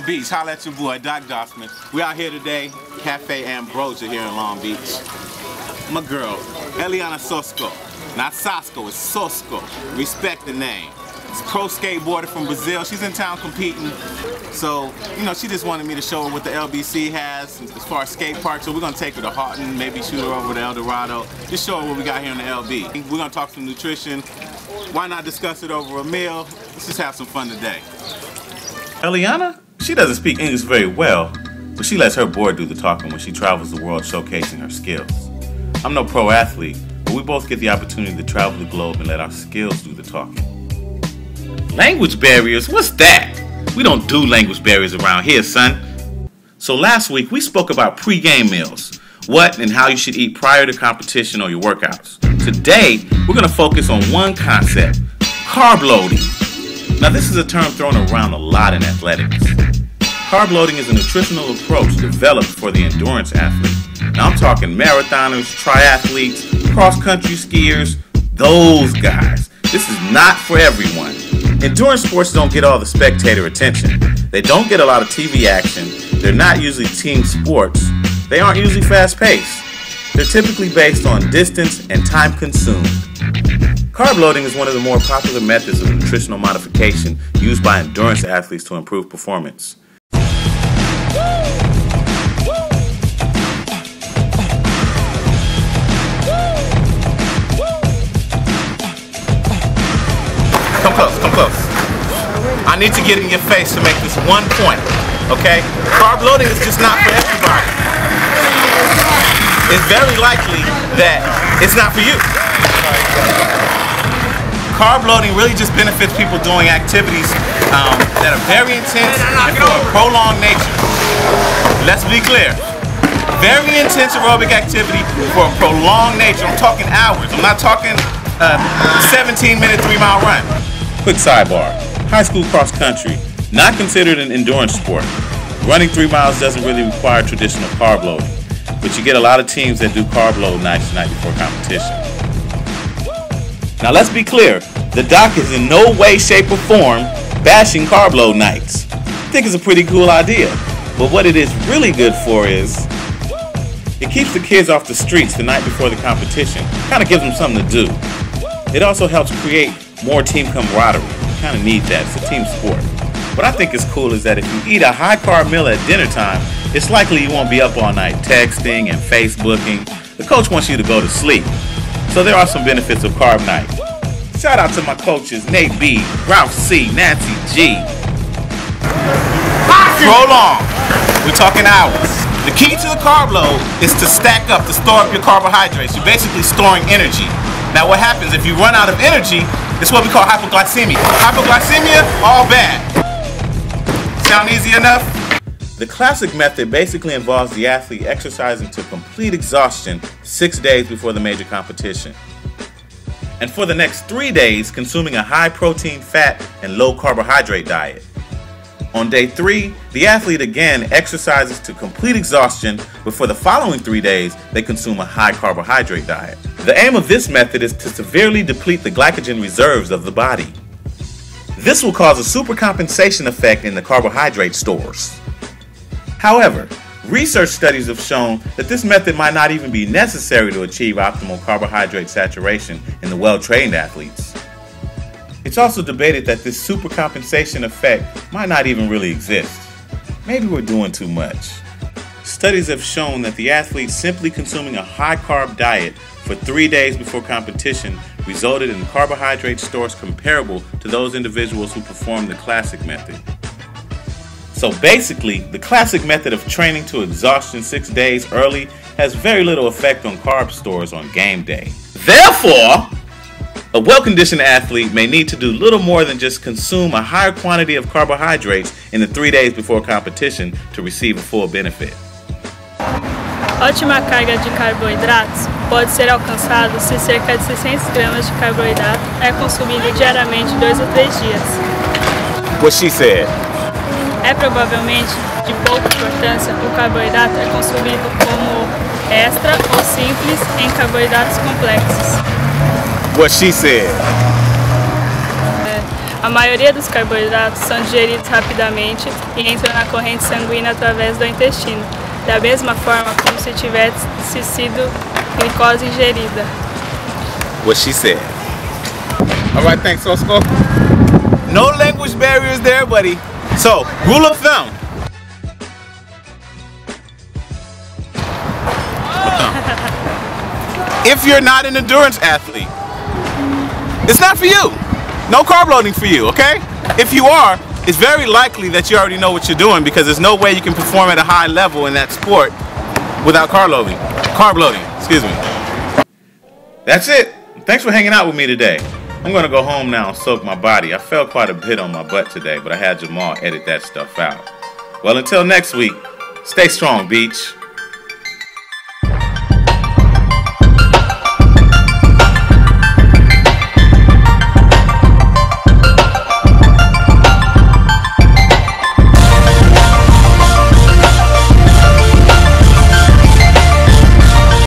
Beach. Holla at your boy, Doc Dossman. We out here today, Cafe Ambrosia here in Long Beach. My girl, Eliana Sosco. Not Sosco, it's Sosco. Respect the name. It's a pro skateboarder from Brazil. She's in town competing. So, you know, she just wanted me to show her what the LBC has as far as skate parks. So we're gonna take her to Houghton, maybe shoot her over to El Dorado. Just show her what we got here in the LB. We're gonna talk some nutrition. Why not discuss it over a meal? Let's just have some fun today. Eliana, she doesn't speak English very well, but she lets her board do the talking when she travels the world showcasing her skills. I'm no pro athlete, but we both get the opportunity to travel the globe and let our skills do the talking. Language barriers? What's that? We don't do language barriers around here, son. So last week we spoke about pre-game meals, what and how you should eat prior to competition or your workouts. Today, we're going to focus on one concept, carb loading. Now this is a term thrown around a lot in athletics. Carb loading is a nutritional approach developed for the endurance athlete. Now I'm talking marathoners, triathletes, cross-country skiers, those guys. This is not for everyone. Endurance sports don't get all the spectator attention. They don't get a lot of TV action. They're not usually team sports. They aren't usually fast-paced. They're typically based on distance and time consumed. Carb loading is one of the more popular methods of nutritional modification used by endurance athletes to improve performance. Come close. I need to get in your face to make this one point, okay? Carb loading is just not for everybody. It's very likely that it's not for you. Carb loading really just benefits people doing activities that are very intense and for a prolonged nature. Let's be clear. Very intense aerobic activity for a prolonged nature. I'm talking hours. I'm not talking 17-minute 3-mile run. Quick sidebar. High school cross country, not considered an endurance sport. Running 3 miles doesn't really require traditional carb loading, but you get a lot of teams that do carb load nights the night before competition. Now let's be clear, the doc is in no way, shape, or form bashing carb load nights. I think it's a pretty cool idea, but what it is really good for is it keeps the kids off the streets the night before the competition, kind of gives them something to do. It also helps create more team camaraderie. You kind of need that. It's a team sport. What I think is cool is that if you eat a high-carb meal at dinner time, it's likely you won't be up all night texting and Facebooking. The coach wants you to go to sleep. So there are some benefits of carb night. Shout out to my coaches, Nate B, Ralph C, Nancy G. Roll on. We're talking hours. The key to the carb load is to stack up, to store up your carbohydrates. You're basically storing energy. Now what happens if you run out of energy? It's what we call hypoglycemia. Hypoglycemia, all bad. Sound easy enough? The classic method basically involves the athlete exercising to complete exhaustion 6 days before the major competition. And for the next 3 days, consuming a high protein, fat, and low carbohydrate diet. On day 3, the athlete again exercises to complete exhaustion, but for the following 3 days, they consume a high carbohydrate diet. The aim of this method is to severely deplete the glycogen reserves of the body. This will cause a supercompensation effect in the carbohydrate stores. However, research studies have shown that this method might not even be necessary to achieve optimal carbohydrate saturation in the well-trained athletes. It's also debated that this supercompensation effect might not even really exist. Maybe we're doing too much. Studies have shown that the athletes simply consuming a high-carb diet for 3 days before competition resulted in carbohydrate stores comparable to those individuals who performed the classic method. So basically, the classic method of training to exhaustion 6 days early has very little effect on carb stores on game day. Therefore, a well-conditioned athlete may need to do little more than just consume a higher quantity of carbohydrates in the 3 days before competition to receive a full benefit. Ótima carga de carboidratos pode ser alcançado se cerca de 600 gramas de carboidrato é consumido diariamente 2 ou 3 dias. What she said. É provavelmente de pouca importância o carboidrato é consumido como extra ou simples em carboidratos complexos. What she said. A maioria dos carboidratos são digeridos rapidamente e entram na corrente sanguínea através do intestino, da mesma forma como se tivesse sido glicose ingerida. What she said. All right, thanks, Sosco. No language barriers there, buddy. So, rule of thumb. If you're not an endurance athlete, it's not for you. No carb loading for you, okay? If you are, it's very likely that you already know what you're doing because there's no way you can perform at a high level in that sport without carb loading. Excuse me. That's it. Thanks for hanging out with me today. I'm gonna go home now and soak my body. I felt quite a bit on my butt today, but I had Jamal edit that stuff out. Well, until next week, stay strong, Beach.